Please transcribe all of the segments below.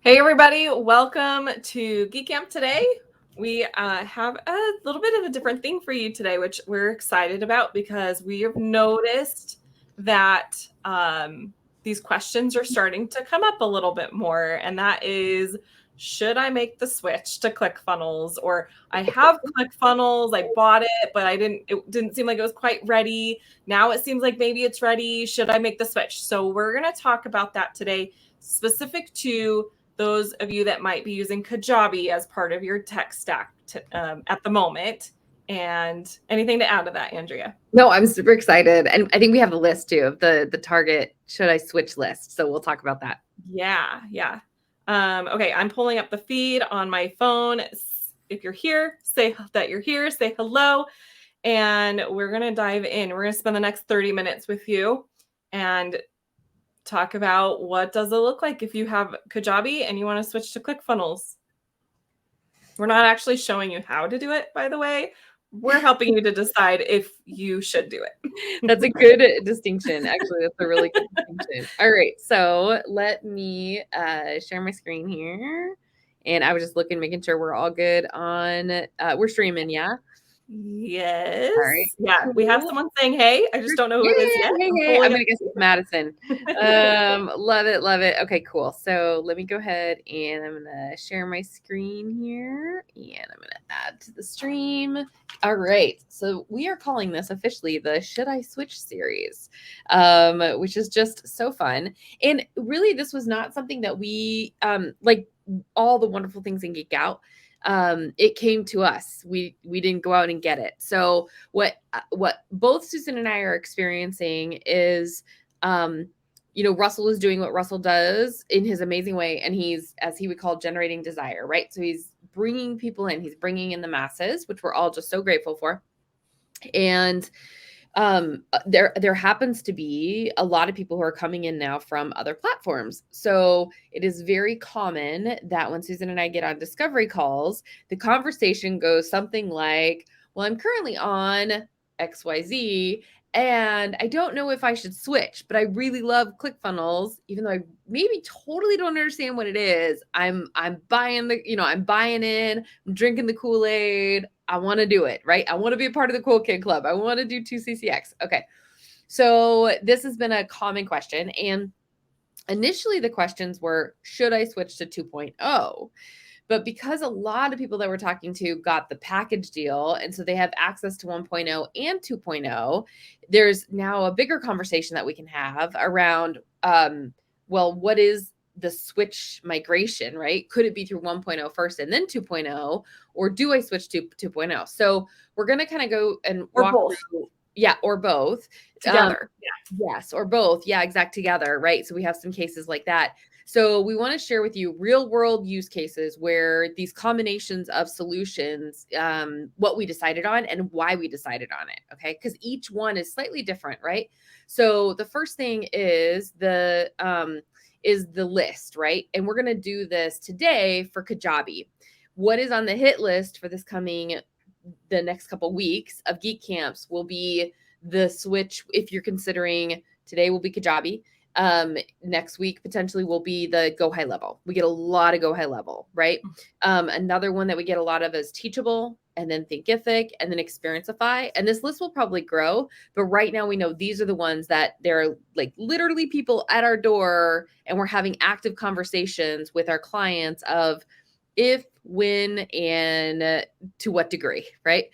Hey everybody, welcome to Geek Camp today. We have a little bit of a different thing for you today, which we're excited about because we have noticed that these questions are starting to come up a little bit more, and that is, should I make the switch to ClickFunnels? Or I have ClickFunnels, I bought it, but it didn't seem like it was quite ready. Now it seems like maybe it's ready. Should I make the switch? So we're going to talk about that today, specific to those of you that might be using Kajabi as part of your tech stack at the moment. And anything to add to that, Andrea? No, I'm super excited. And I think we have the list too of the target should I switch list. So we'll talk about that. Yeah. Okay, I'm pulling up the feed on my phone. If you're here, say that you're here, say hello. And we're going to dive in. We're going to spend the next 30 minutes with you and talk about what does it look like if you have Kajabi and you want to switch to ClickFunnels. We're not actually showing you how to do it, by the way. We're helping you to decide if you should do it. That's a good distinction. Actually, that's a really good distinction. All right. So let me share my screen here. And I was just looking, making sure we're all good on, we're streaming, yeah? Yes. All right. Yeah, we have someone saying, hey, I just don't know who it is yet. Hey. I'm going to guess it's Madison. Love it. Okay, cool. So let me go ahead and I'm going to share my screen here and I'm going to add to the stream. All right. So we are calling this officially the Should I Switch series, which is just so fun. And really, this was not something that we, like all the wonderful things in Geek Out, it came to us. We didn't go out and get it. So what both Susan and I are experiencing is, Russell is doing what Russell does in his amazing way, and he's, as he would call, generating desire, right? So he's bringing people in, he's bringing in the masses, which we're all just so grateful for. And there happens to be a lot of people who are coming in now from other platforms. So it is very common that when Susan and I get on discovery calls, the conversation goes something like, well, I'm currently on XYZ and I don't know if I should switch, but I really love ClickFunnels, even though I maybe totally don't understand what it is. I'm buying I'm buying in, I'm drinking the Kool-Aid. I want to do it, right? I want to be a part of the cool kid club. I want to do 2CCX. Okay. So this has been a common question. And initially the questions were, should I switch to 2.0? But because a lot of people that we're talking to got the package deal, and so they have access to 1.0 and 2.0, there's now a bigger conversation that we can have around, well, what is the switch migration, right? Could it be through 1.0 first and then 2.0, or do I switch to 2.0? So we're going to kind of go and walk through. Yeah, or both. Together. Yes, or both. Yeah, exact together, right? So we have some cases like that. So we want to share with you real world use cases where these combinations of solutions, what we decided on and why we decided on it. Okay. Because each one is slightly different, right? So the first thing is the list, right? And we're going to do this today for Kajabi. What is on the hit list for the next couple weeks of Geek Camps will be the switch. If you're considering, today will be Kajabi. Next week potentially will be the Go High Level. We get a lot of Go High Level, right? Another one that we get a lot of is Teachable, and then Thinkific, and then Experienceify. And this list will probably grow, but right now we know these are the ones that they're like literally people at our door, and we're having active conversations with our clients of if, when, and to what degree, right?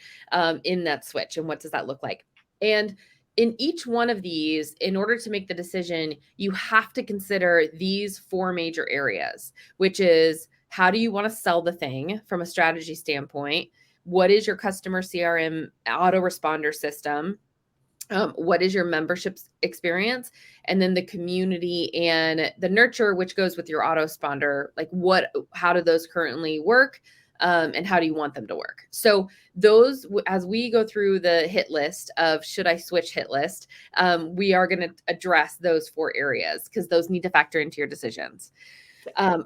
In that switch, and what does that look like? And in each one of these, in order to make the decision, you have to consider these 4 major areas, which is, how do you want to sell the thing from a strategy standpoint? What is your customer CRM autoresponder system? What is your membership experience? And then the community and the nurture, which goes with your autoresponder, like how do those currently work? And how do you want them to work? So those, as we go through the hit list of should I switch hit list, we are going to address those 4 areas because those need to factor into your decisions.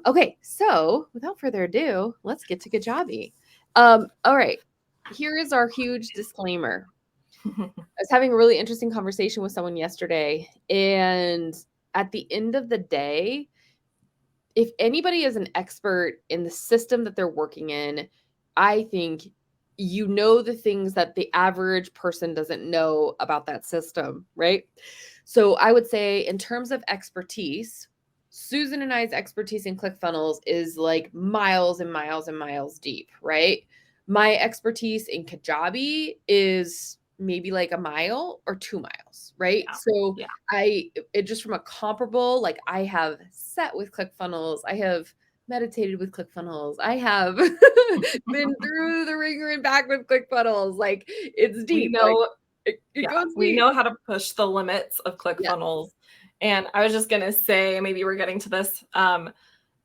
Okay, so without further ado, let's get to Kajabi. All right, here is our huge disclaimer. I was having a really interesting conversation with someone yesterday, and at the end of the day, if anybody is an expert in the system that they're working in, I think you know the things that the average person doesn't know about that system, right? So I would say in terms of expertise, Susan and I's expertise in ClickFunnels is like miles and miles and miles deep, right? My expertise in Kajabi is maybe like a mile or 2 miles, right? Yeah. So Yeah. it just from a comparable, like I have sat with ClickFunnels, I have meditated with ClickFunnels, I have been through the ringer and back with ClickFunnels. Like it's We deep, like know, it yeah, goes we deep. know how to push the limits of Yeah, ClickFunnels. And I was just going to say, maybe we're getting to this,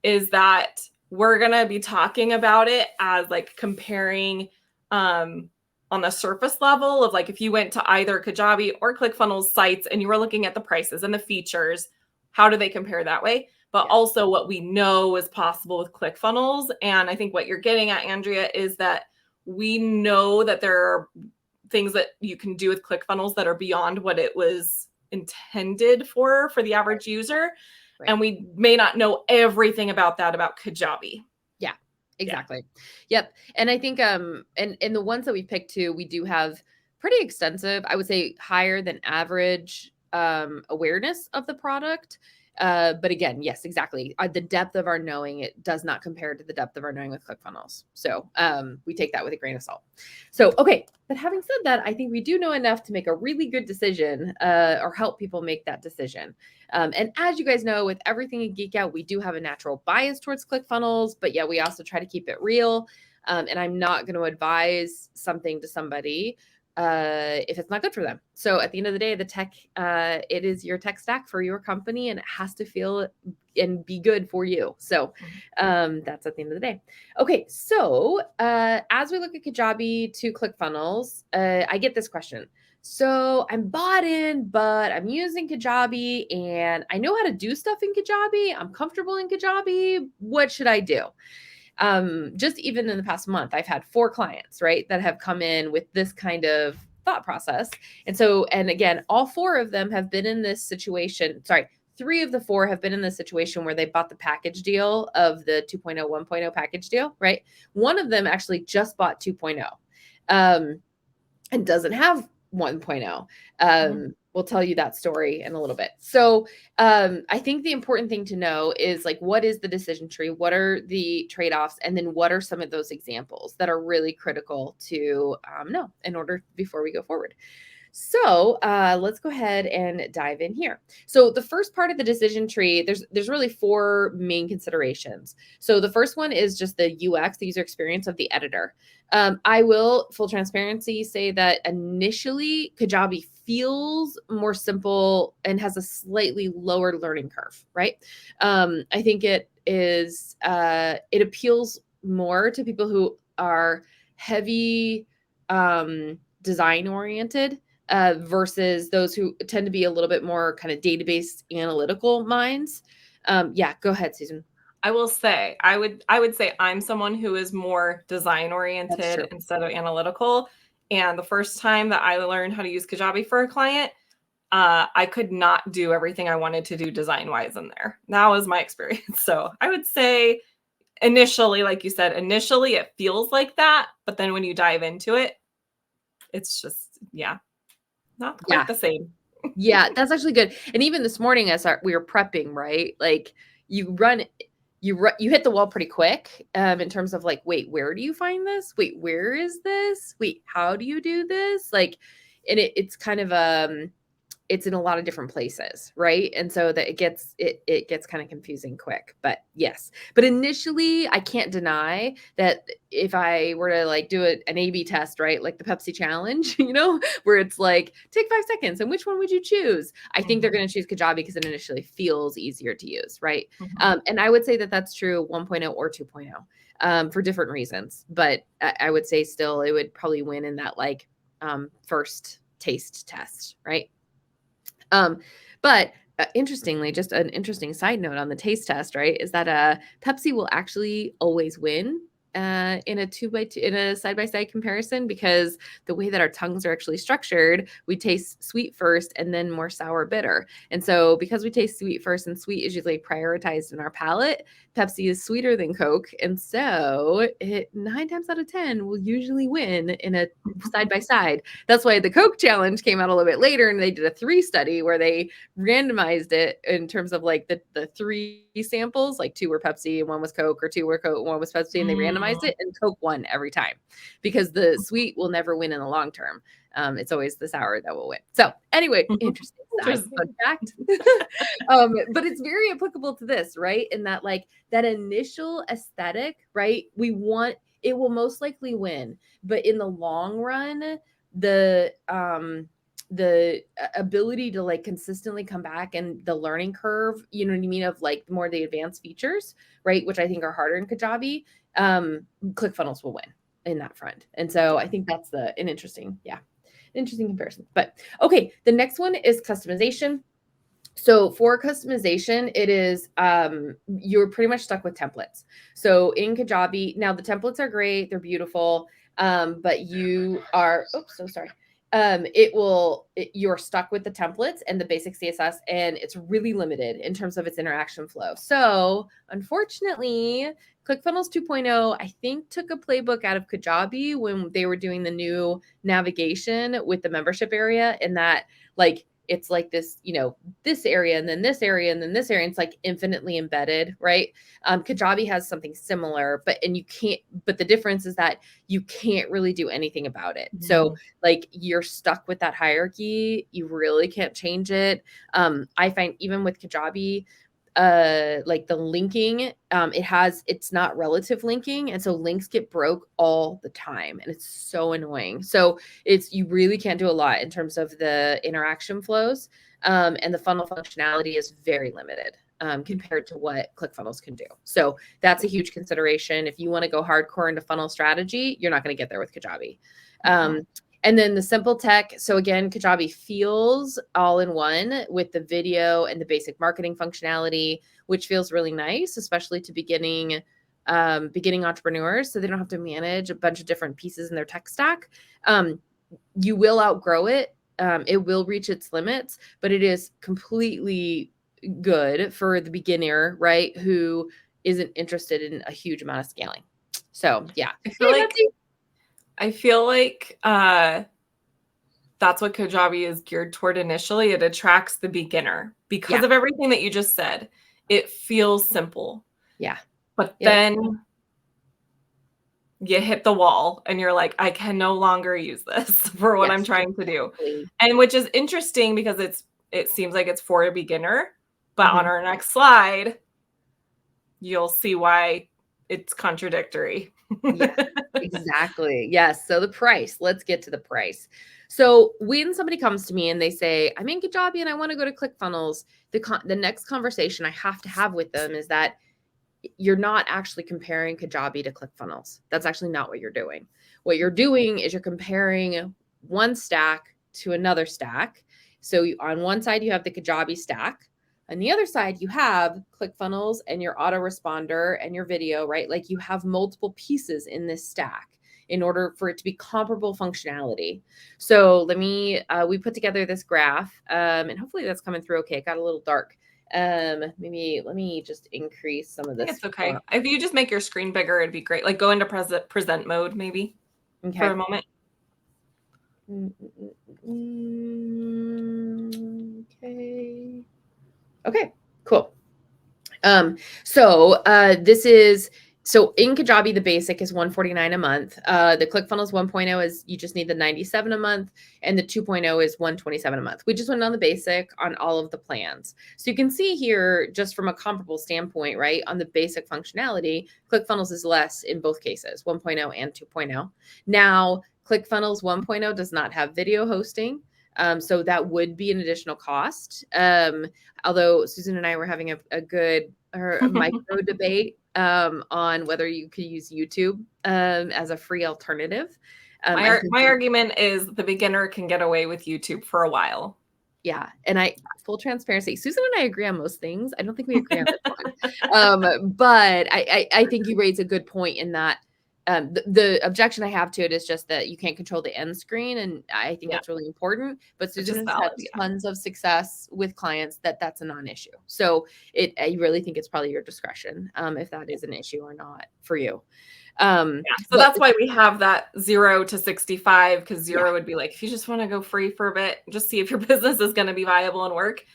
is that we're going to be talking about it as like comparing on the surface level of like if you went to either Kajabi or ClickFunnels sites and you were looking at the prices and the features, how do they compare that way? But yeah, also what we know is possible with ClickFunnels. And I think what you're getting at, Andrea, is that we know that there are things that you can do with ClickFunnels that are beyond what it was intended for the average user. right. And we may not know everything about that about Kajabi. Yeah, Yeah. exactly. Yep. And I think and the ones that we picked too, we do have pretty extensive, I would say higher than average awareness of the product. But again, yes, exactly. The depth of our knowing, it does not compare to the depth of our knowing with ClickFunnels. So we take that with a grain of salt. So, okay. But having said that, I think we do know enough to make a really good decision or help people make that decision. And as you guys know, with everything in Geek Out, we do have a natural bias towards ClickFunnels, but yeah, we also try to keep it real. And I'm not going to advise something to somebody if it's not good for them. So at the end of the day, the tech, it is your tech stack for your company, and it has to feel and be good for you. So that's at the end of the day. Okay, so as we look at Kajabi to ClickFunnels, I get this question. So I'm bought in, but I'm using Kajabi and I know how to do stuff in Kajabi. I'm comfortable in Kajabi. What should I do? Just even in the past month, I've had 4 clients, right, that have come in with this kind of thought process. And so, and again, all 4 of them have been in this situation. Sorry, 3 of the 4 have been in this situation where they bought the package deal of the 2.0, 1.0 package deal, right? One of them actually just bought 2.0. And doesn't have 1.0. We'll tell you that story in a little bit. So I think the important thing to know is like, what is the decision tree? What are the trade-offs? And then what are some of those examples that are really critical to know in order before we go forward? So let's go ahead and dive in here. So the first part of the decision tree, there's really 4 main considerations. So the first one is just the UX, the user experience of the editor. I will, full transparency, say that initially Kajabi feels more simple and has a slightly lower learning curve, right? I think it is, it appeals more to people who are heavy design oriented versus those who tend to be a little bit more kind of database analytical minds. Yeah, go ahead, Susan. I will say, I would say I'm someone who is more design That's true. oriented instead of analytical. And the first time that I learned how to use Kajabi for a client, I could not do everything I wanted to do design wise in there. That was my experience. So I would say initially, like you said, initially it feels like that. But then when you dive into it, it's just, yeah, not quite Yeah. the same. Yeah, that's actually good. And even this morning as we were prepping, right? Like you run you hit the wall pretty quick in terms of like, wait, where do you find this? Wait, where is this? Wait, how do you do this? Like, and it's kind of it's in a lot of different places, right? And so that it gets kind of confusing quick. But yes, but initially I can't deny that if I were to like do an A/B test, right, like the Pepsi challenge, where it's like take 5 seconds and which one would you choose? I think they're Mhm. going to choose Kajabi because it initially feels easier to use, right? Mhm. And I would say that that's true 1.0 or 2.0 for different reasons, but I would say still it would probably win in that like first taste test, right? But interestingly, just an interesting side note on the taste test, right, is that Pepsi will actually always win in a 2x2 in a side-by-side comparison, because the way that our tongues are actually structured, we taste sweet first and then more sour bitter. And so because we taste sweet first and sweet is usually prioritized in our palate, Pepsi is sweeter than Coke. And so it 9 times out of 10 will usually win in a side-by-side. That's why the Coke challenge came out a little bit later, and they did a 3 study where they randomized it in terms of like the 3 samples, like 2 were Pepsi and 1 was Coke, or 2 were Coke, 1 was Pepsi, and they randomized it, and Coke won every time, because the sweet will never win in the long term. It's always the sour that will win. So anyway, interesting side fun fact. But it's very applicable to this, right? In that, like, that initial aesthetic, right? We want, it will most likely win, but in the long run, the ability to like consistently come back, and the learning curve, you know what I mean, of like more the advanced features, right, which I think are harder in Kajabi, ClickFunnels will win in that front. And so I think that's an interesting comparison. But okay, the next one is customization. So for customization, it is you're pretty much stuck with templates. So in Kajabi, now the templates are great, they're beautiful, but you are, oops, so sorry. You're stuck with the templates and the basic CSS, and it's really limited in terms of its interaction flow. So unfortunately, ClickFunnels 2.0, I think, took a playbook out of Kajabi when they were doing the new navigation with the membership area, in that, like, it's like this, you know, this area and then this area and then this area. And it's like infinitely embedded, right? Kajabi has something similar, but the difference is that you can't really do anything about it. Mm-hmm. So like you're stuck with that hierarchy. You really can't change it. I find even with Kajabi, like the linking, it's not relative linking, and so links get broke all the time, and it's so annoying. So you really can't do a lot in terms of the interaction flows, and the funnel functionality is very limited compared to what ClickFunnels can do. So that's a huge consideration. If you want to go hardcore into funnel strategy, you're not going to get there with Kajabi. And then the simple tech. So again, Kajabi feels all in one with the video and the basic marketing functionality, which feels really nice, especially to beginning entrepreneurs, so they don't have to manage a bunch of different pieces in their tech stack. You will outgrow it. It will reach its limits, but it is completely good for the beginner, right, who isn't interested in a huge amount of scaling. So yeah. I feel like that's what Kajabi is geared toward initially. It attracts the beginner because of everything that you just said. It feels simple. Yeah. But then you hit the wall and you're like, I can no longer use this for what I'm trying to do. And which is interesting because it seems like it's for a beginner. But on our next slide, you'll see why it's contradictory. Yeah, exactly. Yes. So the price, let's get to the price. So when somebody comes to me and they say, I'm in Kajabi and I want to go to ClickFunnels, the next conversation I have to have with them is that you're not actually comparing Kajabi to ClickFunnels. That's actually not what you're doing. What you're doing is you're comparing one stack to another stack. So on one side, you have the Kajabi stack. On the other side, you have ClickFunnels and your autoresponder and your video, right? Like you have multiple pieces in this stack in order for it to be comparable functionality. So we put together this graph, and hopefully that's coming through okay. It got a little dark. Maybe let me just increase some of this. It's okay. If you just make your screen bigger, it'd be great. Like go into present mode maybe for a moment. Okay, cool. So in Kajabi, the basic is $149 a month. The ClickFunnels 1.0 is you just need the $97 a month, and the 2.0 is $127 a month. We just went on the basic on all of the plans. So you can see here, just from a comparable standpoint, right, on the basic functionality, ClickFunnels is less in both cases, 1.0 and 2.0. Now, ClickFunnels 1.0 does not have video hosting. So that would be an additional cost. Although Susan and I were having a good micro debate on whether you could use YouTube as a free alternative. My argument is the beginner can get away with YouTube for a while. Yeah. And full transparency, Susan and I agree on most things. I don't think we agree on this one. But I think you raise a good point in that the objection I have to it is just that you can't control the end screen. And I think that's really important. But Which Susan is has valid, had tons of success with clients that's a non-issue. So I really think it's probably your discretion if that is an issue or not for you. So that's why we have that 0 to 65, because 0 would be like, if you just want to go free for a bit, just see if your business is going to be viable and work,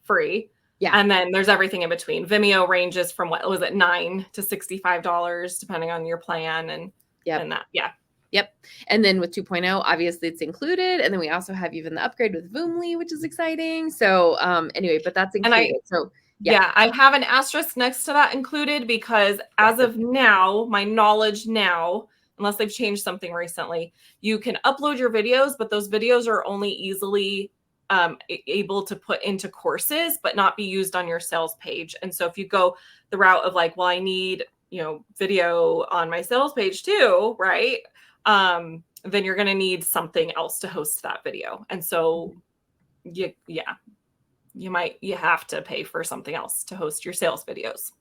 free. Yeah. And then there's everything in between. Vimeo ranges from what was it, $9 to $65, depending on your plan and that. Yeah. Yep. And then with 2.0, obviously it's included. And then we also have even the upgrade with Voomly, which is exciting. So anyway, but that's included. I have an asterisk next to that included, because as of now, my knowledge now, unless they've changed something recently, you can upload your videos, but those videos are only easily able to put into courses, but not be used on your sales page. And so if you go the route of like, well, I need, video on my sales page too, right? Then you're going to need something else to host that video. And so you have to pay for something else to host your sales videos.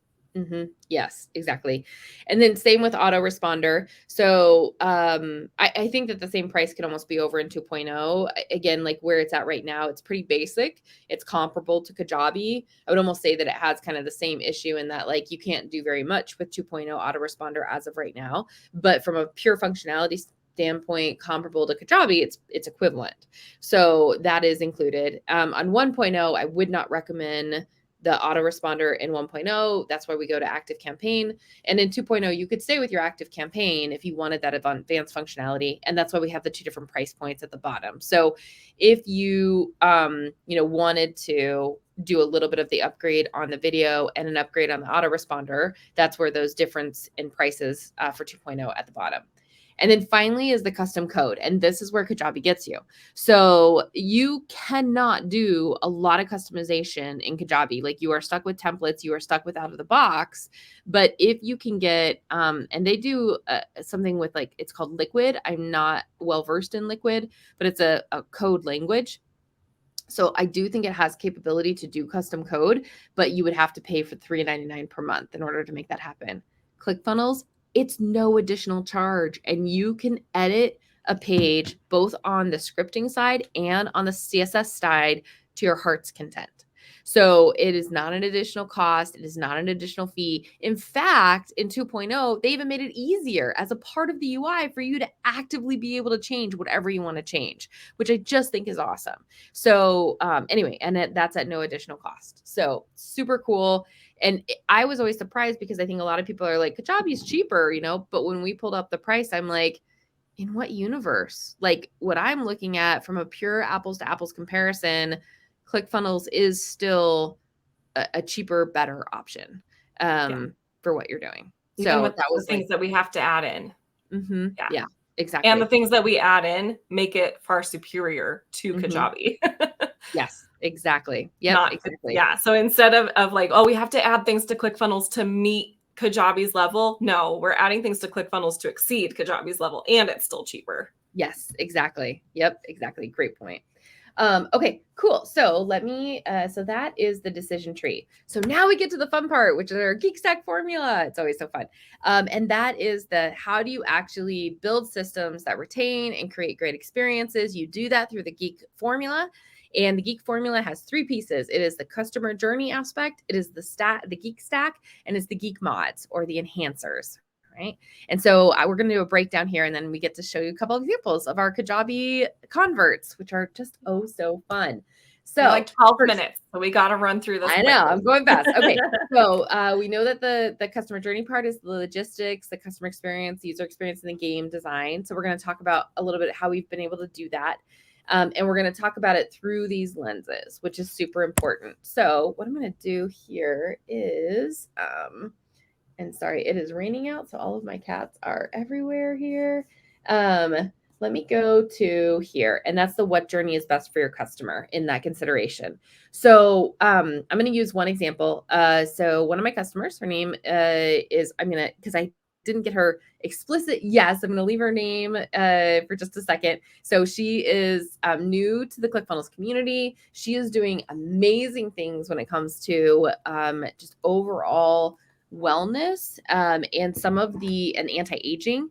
Yes, exactly. And then same with autoresponder. So I think that the same price can almost be over in 2.0. Again, like where it's at right now, it's pretty basic. It's comparable to Kajabi. I would almost say that it has kind of the same issue in that like you can't do very much with 2.0 autoresponder as of right now. But from a pure functionality standpoint, comparable to Kajabi, it's equivalent. So that is included. On 1.0, I would not recommend the autoresponder in 1.0. That's why we go to active campaign. And in 2.0, you could stay with your active campaign if you wanted that advanced functionality. And that's why we have the 2 different price points at the bottom. So if you, wanted to do a little bit of the upgrade on the video and an upgrade on the autoresponder, that's where those difference in prices for 2.0 at the bottom. And then finally is the custom code. And this is where Kajabi gets you. So you cannot do a lot of customization in Kajabi. Like you are stuck with templates, you are stuck with out of the box. But if you can get, and they do something with like, it's called Liquid. I'm not well versed in Liquid, but it's a code language. So I do think it has capability to do custom code, but you would have to pay for $3.99 per month in order to make that happen. ClickFunnels, it's no additional charge, and you can edit a page both on the scripting side and on the CSS side to your heart's content. So it is not an additional cost. It is not an additional fee. In fact, in 2.0, they even made it easier as a part of the UI for you to actively be able to change whatever you want to change, which I just think is awesome. So anyway, and that's at no additional cost. So super cool. And I was always surprised because I think a lot of people are like, Kajabi is cheaper, but when we pulled up the price, I'm like, in what universe? Like what I'm looking at from a pure apples to apples comparison, ClickFunnels is still a cheaper, better option for what you're doing. Even so with that was the things that we have to add in. Yeah, exactly. And the things that we add in make it far superior to Kajabi. Yes, exactly. Yep, exactly. Yeah. So instead of like, oh, we have to add things to ClickFunnels to meet Kajabi's level. No, we're adding things to ClickFunnels to exceed Kajabi's level, and it's still cheaper. Yes, exactly. Yep, exactly. Great point. Okay, cool. So let me, so that is the decision tree. So now we get to the fun part, which is our Geek Stack formula. It's always so fun. And that is how do you actually build systems that retain and create great experiences? You do that through the Geek formula. And the Geek formula has 3 pieces. It is the customer journey aspect, it is the Geek Stack, and it's the Geek mods or the enhancers. Right. And so we're going to do a breakdown here, and then we get to show you a couple of examples of our Kajabi converts, which are just so fun. So we're like 12 minutes, so we got to run through this. I know, I'm going fast. Okay. So we know that the customer journey part is the logistics, the customer experience, the user experience, and the game design. So we're going to talk about a little bit how we've been able to do that. And we're going to talk about it through these lenses, which is super important. So what I'm going to do here is, and sorry, it is raining out, so all of my cats are everywhere here. Let me go to here, and that's the what journey is best for your customer in that consideration. So I'm going to use one example. So one of my customers, her name is, because I didn't get her explicit yes, I'm going to leave her name for just a second. So she is new to the ClickFunnels community. She is doing amazing things when it comes to just overall wellness, and some of and anti-aging,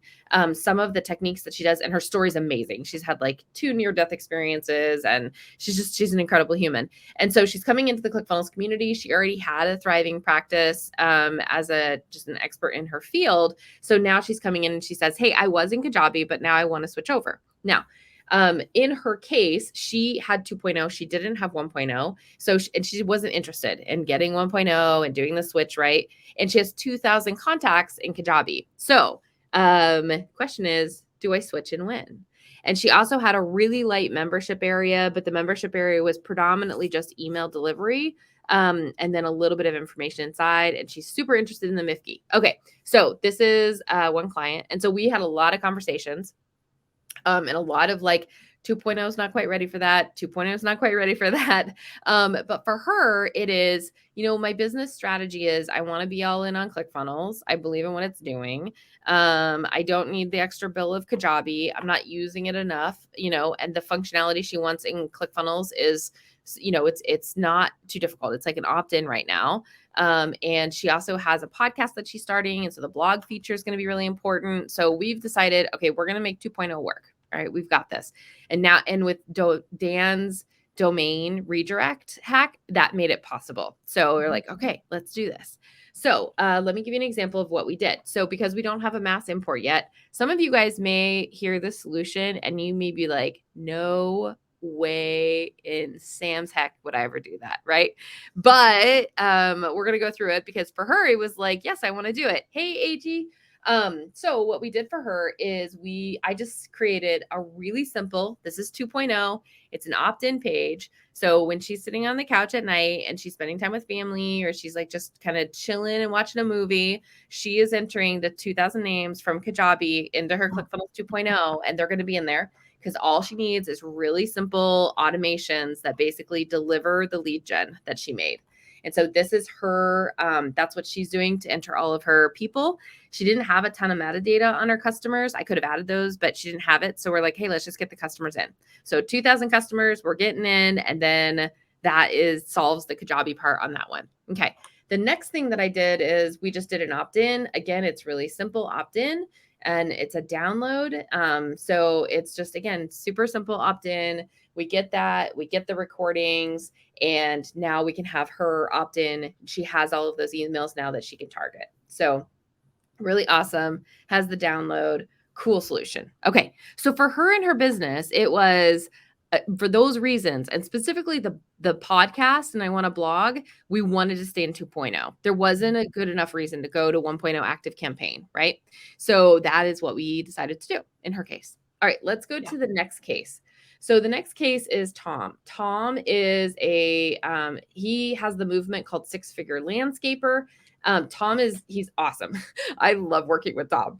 some of the techniques that she does. And her story's amazing. She's had like 2 near-death experiences, and she's an incredible human. And so she's coming into the ClickFunnels community. She already had a thriving practice as just an expert in her field. So now she's coming in and she says, hey, I was in Kajabi, but now I want to switch over. Now, in her case, she had 2.0. She didn't have 1.0. So, and she wasn't interested in getting 1.0 and doing the switch, right? And she has 2,000 contacts in Kajabi. So, question is, do I switch and when? And she also had a really light membership area, but the membership area was predominantly just email delivery, and then a little bit of information inside. And she's super interested in the MIFGI. Okay, so this is one client. And so we had a lot of conversations, and a lot of like 2.0 is not quite ready for that. 2.0 is not quite ready for that. But for her, it is, my business strategy is I want to be all in on ClickFunnels. I believe in what it's doing. I don't need the extra bill of Kajabi. I'm not using it enough, and the functionality she wants in ClickFunnels is, it's not too difficult. It's like an opt-in right now. And she also has a podcast that she's starting. And so the blog feature is going to be really important. So we've decided, okay, we're going to make 2.0 work. All right, we've got this. And now, and with Dan's domain redirect hack, that made it possible. So we're like, okay, let's do this. So let me give you an example of what we did. So because we don't have a mass import yet, some of you guys may hear this solution and you may be like, no way in Sam's heck would I ever do that, right? But we're gonna go through it because for her it was like, yes, I want to do it. Hey, AG. So what we did for her is I just created a really simple, this is 2.0, it's an opt-in page. So when she's sitting on the couch at night and she's spending time with family, or she's like just kind of chilling and watching a movie, she is entering the 2,000 names from Kajabi into her ClickFunnels 2.0, and they're going to be in there because all she needs is really simple automations that basically deliver the lead gen that she made. And so this is her, that's what she's doing to enter all of her people. She didn't have a ton of metadata on her customers. I could have added those, but she didn't have it. So we're like, hey, let's just get the customers in. So 2,000 customers, we're getting in, and then that solves the Kajabi part on that one. Okay. The next thing that I did is we just did an opt-in. Again, it's really simple opt-in, and it's a download. So it's just, again, super simple opt-in. We get that, we get the recordings, and now we can have her opt in. She has all of those emails now that she can target. So really awesome, has the download, cool solution. Okay. So for her and her business, it was for those reasons, and specifically the podcast, and I want to blog, we wanted to stay in 2.0. There wasn't a good enough reason to go to 1.0 active campaign, right? So that is what we decided to do in her case. All right, let's go to the next case. So the next case is Tom. Tom is he has the movement called Six Figure Landscaper. Tom he's awesome. I love working with Tom.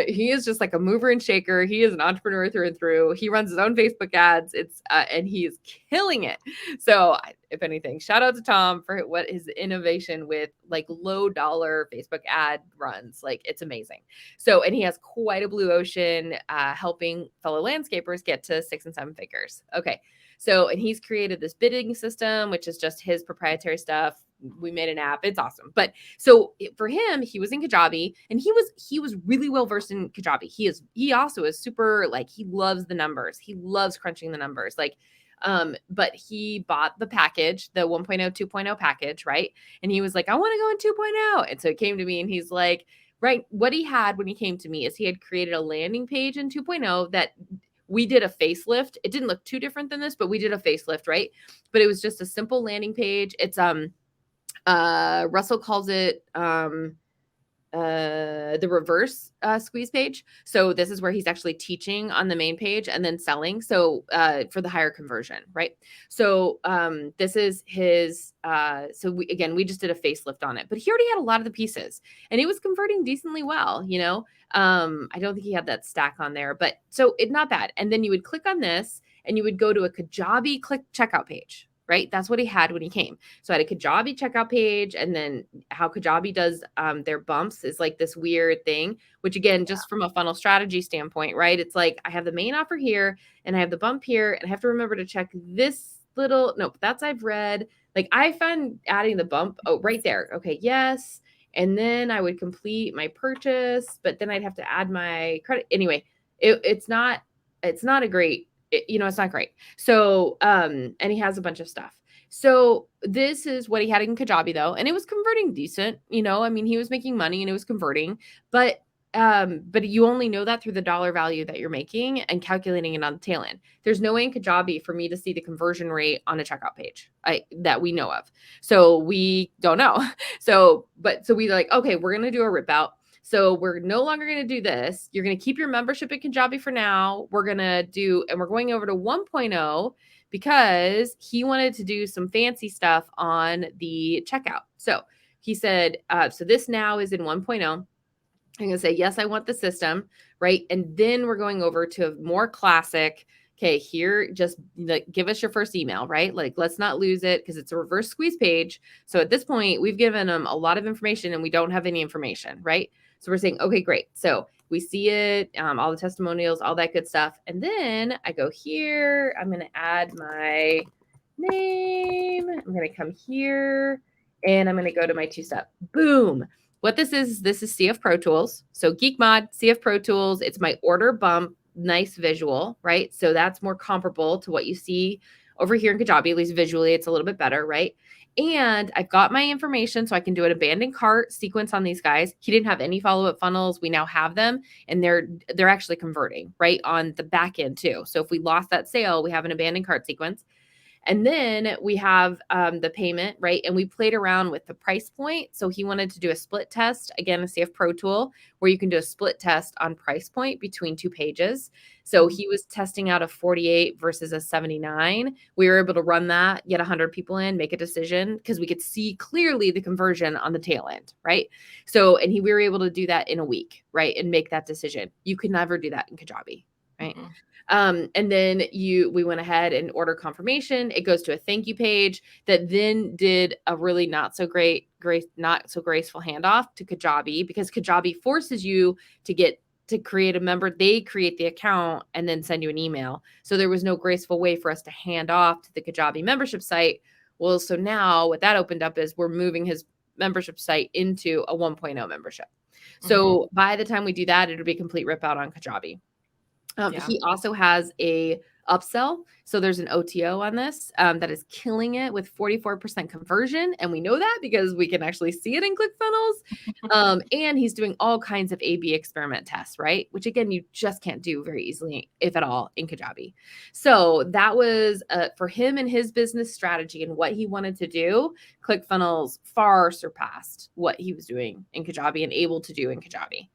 He is just like a mover and shaker. He is an entrepreneur through and through. He runs his own Facebook ads. And he is killing it. So if anything, shout out to Tom for what his innovation with like low dollar Facebook ad runs. Like, it's amazing. So, and he has quite a blue ocean, helping fellow landscapers get to 6 and 7 figures. Okay. So, and he's created this bidding system, which is just his proprietary stuff. We made an app. It's awesome. But so for him, he was in Kajabi, and he was really well versed in Kajabi. He also is super, like, he loves the numbers. He loves crunching the numbers. Like, but he bought the package, the 1.0, 2.0 package, right? And he was like, I want to go in 2.0. And so he came to me and he's like, right, what he had when he came to me is he had created a landing page in 2.0 that we did a facelift. It didn't look too different than this, but we did a facelift, right? But it was just a simple landing page. It's Russell calls it the reverse squeeze page. So this is where he's actually teaching on the main page and then selling. So for the higher conversion, right? So this is his, so we just did a facelift on it, but he already had a lot of the pieces and it was converting decently well, I don't think he had that stack on there, but so it's not bad. And then you would click on this and you would go to a Kajabi click checkout page. Right? That's what he had when he came. So I had a Kajabi checkout page, and then how Kajabi does their bumps is like this weird thing, which again, just from a funnel strategy standpoint, right? It's like I have the main offer here and I have the bump here, and I have to remember to check this nope, that's I've read. Like I found adding the bump, right there. Okay, yes. and then I would complete my purchase, but then I'd have to add my credit. Anyway, it's not a great, it's not great. So, and he has a bunch of stuff. So this is what he had in Kajabi though, and it was converting decent, I mean, he was making money and it was converting, but you only know that through the dollar value that you're making and calculating it on the tail end. There's no way in Kajabi for me to see the conversion rate on a checkout page that we know of. So we don't know. So we like, okay, we're going to do a rip out. So we're no longer going to do this. You're going to keep your membership in Kajabi for now. We're going over to 1.0 because he wanted to do some fancy stuff on the checkout. So he said, so this now is in 1.0. I'm going to say, yes, I want the system, right? And then we're going over to a more classic, okay, here, just like, give us your first email, right? Like, let's not lose it because it's a reverse squeeze page. So at this point, we've given them a lot of information and we don't have any information, right? So we're saying, okay, great. So we see it, all the testimonials, all that good stuff. And then I go here, I'm going to add my name. I'm going to come here and I'm going to go to my two-step. Boom. What this is CF Pro Tools. So Geek Mod, CF Pro Tools. It's my order bump, nice visual, right? So that's more comparable to what you see over here in Kajabi, at least visually, it's a little bit better, right? And I've got my information so I can do an abandoned cart sequence on these guys. He didn't have any follow-up funnels. We now have them and they're actually converting, right? On the back end too. So if we lost that sale, we have an abandoned cart sequence. And then we have the payment, right? And we played around with the price point. So he wanted to do a split test, again, a CF Pro tool, where you can do a split test on price point between two pages. So he was testing out a 48 versus a 79. We were able to run that, get 100 people in, make a decision, because we could see clearly the conversion on the tail end, right? So, and we were able to do that in a week, right? And make that decision. You could never do that in Kajabi, right? Mm-hmm. And then we went ahead and order confirmation. It goes to a thank you page that then did a really not so graceful handoff to Kajabi, because Kajabi forces you to create a member. They create the account and then send you an email. So there was no graceful way for us to hand off to the Kajabi membership site. Well, so now what that opened up is we're moving his membership site into a 1.0 membership. So by the time we do that, it'll be a complete rip out on Kajabi. He also has a upsell. So there's an OTO on this that is killing it with 44% conversion. And we know that because we can actually see it in ClickFunnels. And he's doing all kinds of A/B experiment tests, right? Which again, you just can't do very easily, if at all, in Kajabi. So that was for him and his business strategy and what he wanted to do. ClickFunnels far surpassed what he was doing in Kajabi and able to do in Kajabi.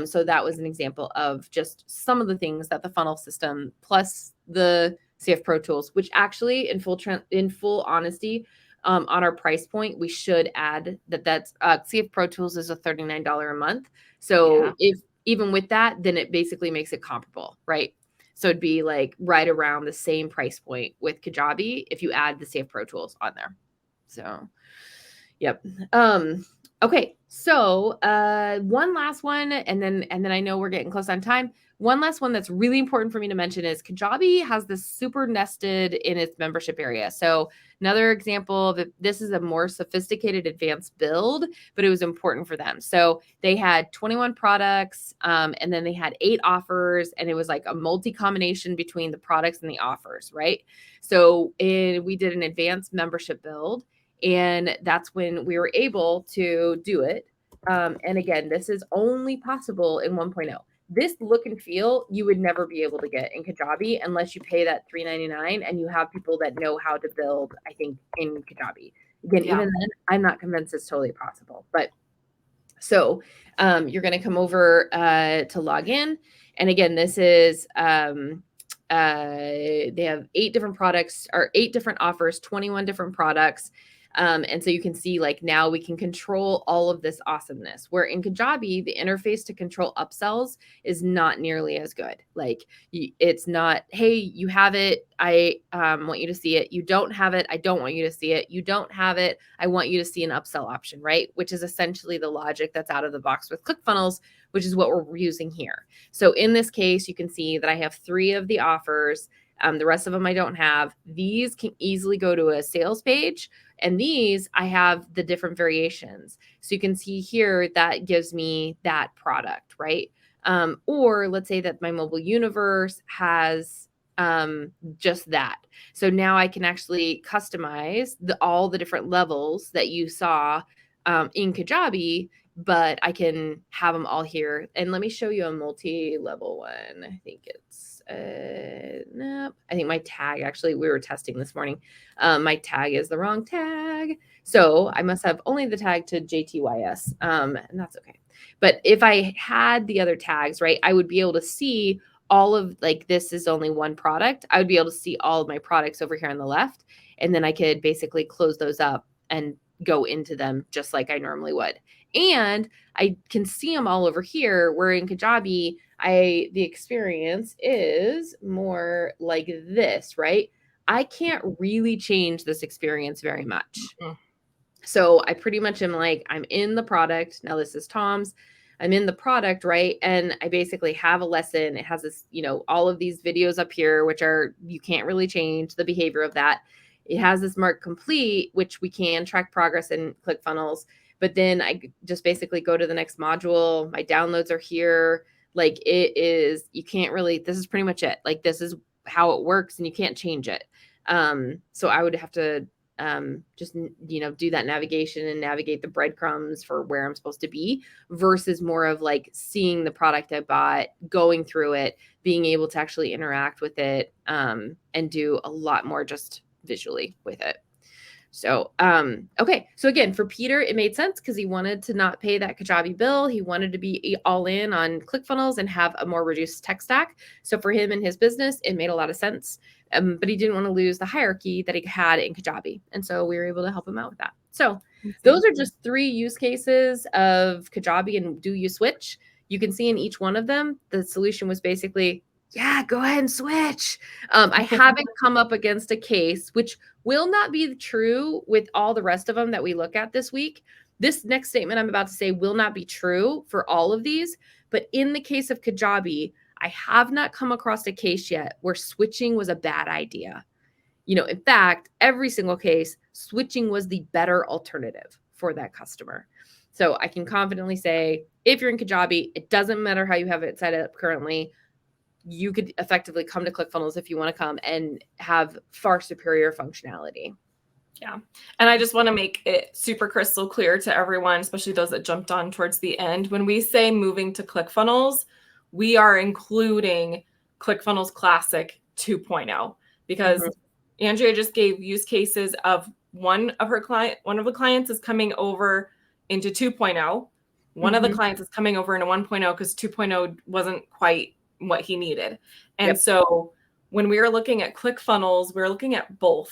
So that was an example of just some of the things that the funnel system plus the CF Pro Tools, which actually in full honesty, on our price point, we should add that's CF Pro Tools is a $39 a month. So if even with that, then it basically makes it comparable, right? So it'd be like right around the same price point with Kajabi if you add the CF Pro Tools on there. So, yep. Okay, so one last one, and then I know we're getting close on time. One last one that's really important for me to mention is Kajabi has this super nested in its membership area. So another example of this is a more sophisticated advanced build, but it was important for them. So they had 21 products, and then they had 8 offers, and it was like a multi-combination between the products and the offers, right? So we did an advanced membership build. And that's when we were able to do it. And again, this is only possible in 1.0. This look and feel you would never be able to get in Kajabi unless you pay that $3.99 and you have people that know how to build, I think, in Kajabi. Again, even then, I'm not convinced it's totally possible. But so you're going to come over to log in. And again, this is they have 8 different products or 8 different offers, 21 different products. And so you can see like now we can control all of this awesomeness, where in Kajabi, the interface to control upsells is not nearly as good. Like it's not, hey, you have it. I want you to see it. You don't have it. I don't want you to see it. You don't have it. I want you to see an upsell option, right? Which is essentially the logic that's out of the box with ClickFunnels, which is what we're using here. So in this case, you can see that I have 3 of the offers. The rest of them I don't have. These can easily go to a sales page. And these, I have the different variations. So you can see here that gives me that product, right? Or let's say that my mobile universe has just that. So now I can actually customize all the different levels that you saw in Kajabi, but I can have them all here. And let me show you a multi-level one. I think it's, nope. I think my tag, actually, we were testing this morning. My tag is the wrong tag. So I must have only the tag to JTYS, and that's okay. But if I had the other tags, right, I would be able to see all of, like, this is only one product. I would be able to see all of my products over here on the left. And then I could basically close those up and go into them just like I normally would. And I can see them all over here, where in Kajabi, the experience is more like this, right? I can't really change this experience very much. Mm-hmm. So I pretty much am like, I'm in the product. Now this is Tom's. I'm in the product, right? And I basically have a lesson. It has this, all of these videos up here, which are, you can't really change the behavior of that. It has this mark complete, which we can track progress in ClickFunnels. But then I just basically go to the next module. My downloads are here. Like, it is, you can't really, this is pretty much it. Like, this is how it works and you can't change it. So I would have to just, do that navigation and navigate the breadcrumbs for where I'm supposed to be, versus more of like seeing the product I bought, going through it, being able to actually interact with it, and do a lot more just visually with it. So, okay. So again, for Peter, it made sense because he wanted to not pay that Kajabi bill. He wanted to be all in on ClickFunnels and have a more reduced tech stack. So for him and his business, it made a lot of sense. But he didn't want to lose the hierarchy that he had in Kajabi. And so we were able to help him out with that. So those are just 3 use cases of Kajabi and Do You Switch. You can see in each one of them, the solution was basically, yeah, go ahead and switch. I haven't come up against a case, which will not be true with all the rest of them that we look at this week. This next statement I'm about to say will not be true for all of these. But in the case of Kajabi, I have not come across a case yet where switching was a bad idea. In fact, every single case, switching was the better alternative for that customer. So I can confidently say, if you're in Kajabi, it doesn't matter how you have it set up currently, you could effectively come to ClickFunnels if you want to come and have far superior functionality. Yeah. And I just want to make it super crystal clear to everyone, especially those that jumped on towards the end. When we say moving to ClickFunnels, we are including ClickFunnels Classic 2.0, because Andrea just gave use cases of one of the clients is coming over into 2.0. One of the clients is coming over into 1.0 because 2.0 wasn't quite what he needed. And so when we are looking at ClickFunnels, we're looking at both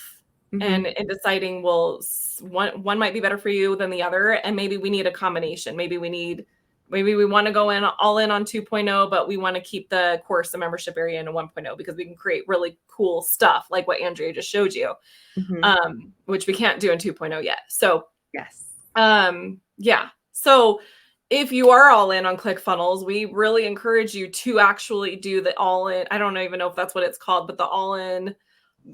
and deciding, well, one might be better for you than the other. And maybe we need a combination. Maybe we want to go all in on 2.0, but we want to keep the course and membership area in a 1.0 because we can create really cool stuff like what Andrea just showed you, which we can't do in 2.0 yet. So yes. Yeah. So if you are all in on ClickFunnels, we really encourage you to actually do the all in. I don't even know if that's what it's called, but the all in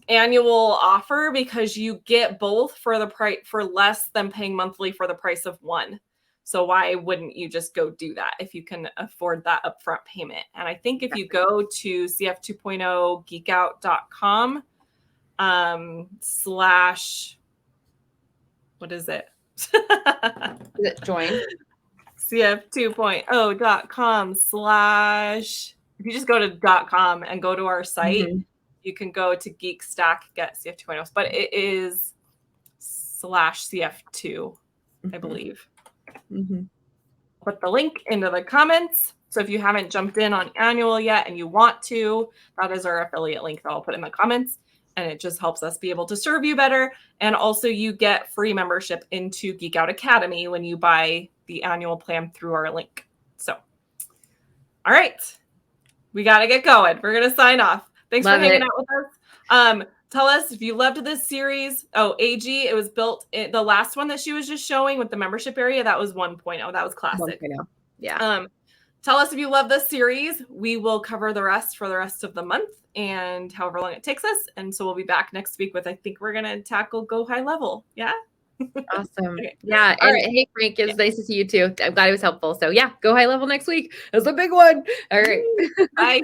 annual offer, because you get both for the price, for less than paying monthly for the price of one. So why wouldn't you just go do that if you can afford that upfront payment? And I think if you go to cf2.geekout.com / what is it? Is it join? cf2.0.com / if you just go to .com and go to our site, you can go to Geek Stack, get CF 2.0, but it is /CF2, I believe. Put the link into the comments. So if you haven't jumped in on annual yet and you want to, that is our affiliate link that I'll put in the comments. And it just helps us be able to serve you better. And also you get free membership into Geek Out Academy when you buy the annual plan through our link. So, all right, we got to get going. We're going to sign off. Thanks for hanging out with us. Tell us if you loved this series. Oh, AG, it was built in the last one that she was just showing with the membership area. That was 1.0. That was classic. 1.0. Yeah. tell us if you love this series. We will cover the rest for the rest of the month and however long it takes us. And so we'll be back next week with, I think we're going to tackle Go High Level. Yeah. Awesome. Okay. Yeah. All And right. hey, Frank, it's nice to see you too. I'm glad it was helpful. So yeah, Go High Level next week. That's a big one. All right. Bye.